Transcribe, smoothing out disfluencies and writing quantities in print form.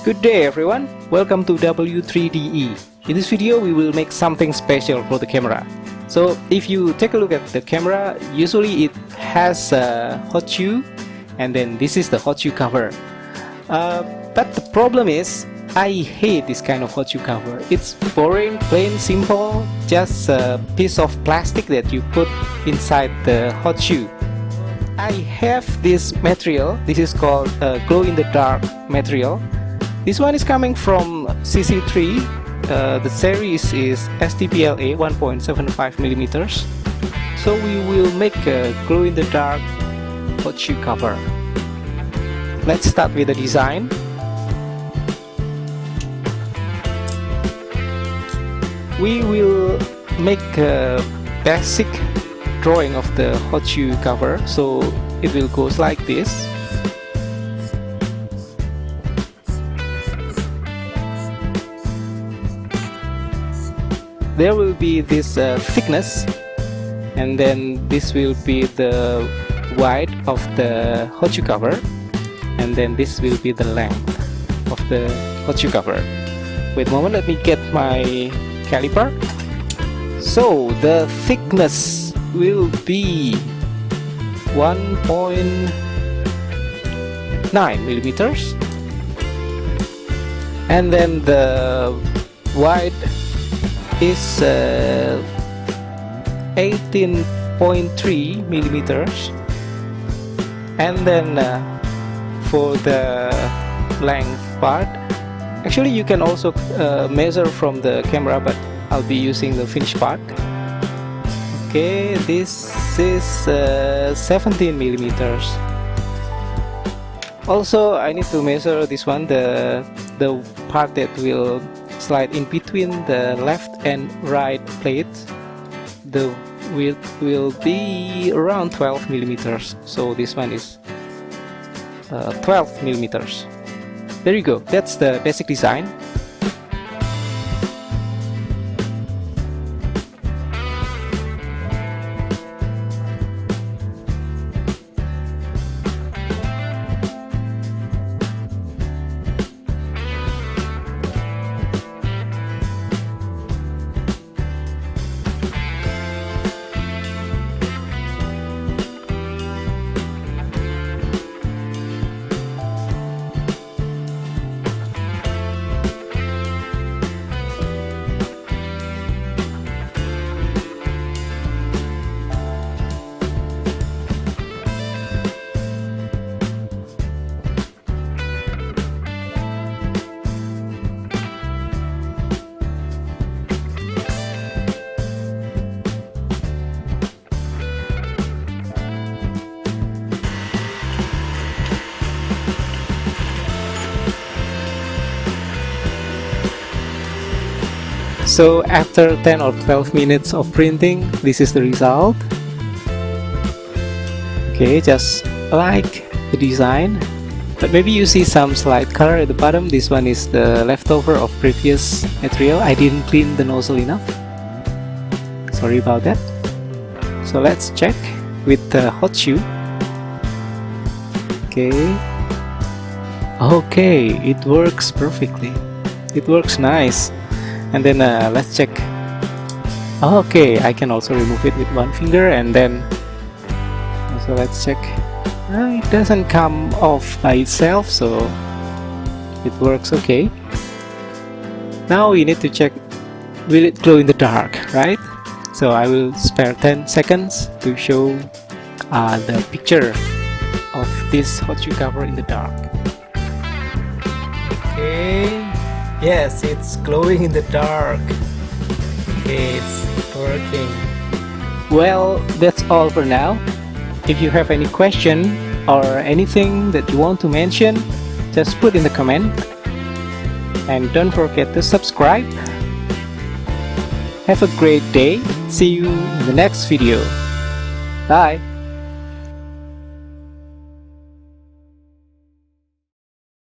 Good day everyone, welcome to W3DE. In this video we will make something special for the camera. So if you take a look at the camera, usually it has a hot shoe and then this is the hot shoe cover. But the problem is, I hate this kind of hot shoe cover. It's boring, plain, simple, just a piece of plastic that you put inside the hot shoe. I have this material, this is called glow-in-the-dark material. This one is coming from CC3. The series is STPLA 1.75mm. So we will make a glow-in-the-dark hot shoe cover. Let's start with the design. We will make a basic drawing of the hot shoe cover, so it will goes like this. There will be this thickness, and then this will be the width of the hot shoe cover, and then this will be the length of the hot shoe cover. Wait a moment, let me get my caliper. So the thickness will be 1.9mm, and then the width is 18.3mm, and then for the length part, actually you can also measure from the camera, but I'll be using the finished part. Okay, this is 17mm. Also, I need to measure this one, the part that will slide in between the left and right plates. The width will be around 12mm. So this one is 12mm. There you go. That's the basic design. So after 10 or 12 minutes of printing, this is the result. Okay, just like the design, but maybe you see some slight color at the bottom. This one is the leftover of previous material. I didn't clean the nozzle enough. Sorry about that. So let's check with the hot shoe. Okay, it works perfectly. It works nice. And then let's check. Okay, I can also remove it with one finger, and then also let's check. It doesn't come off by itself, so it works okay. Now we need to check, will it glow in the dark, right? So I will spare 10 seconds to show the picture of this hot shoe cover in the dark. Okay. Yes, it's glowing in the dark. Okay, it's working. Well, that's all for now. If you have any question or anything that you want to mention, just put in the comment. And don't forget to subscribe. Have a great day. See you in the next video. Bye.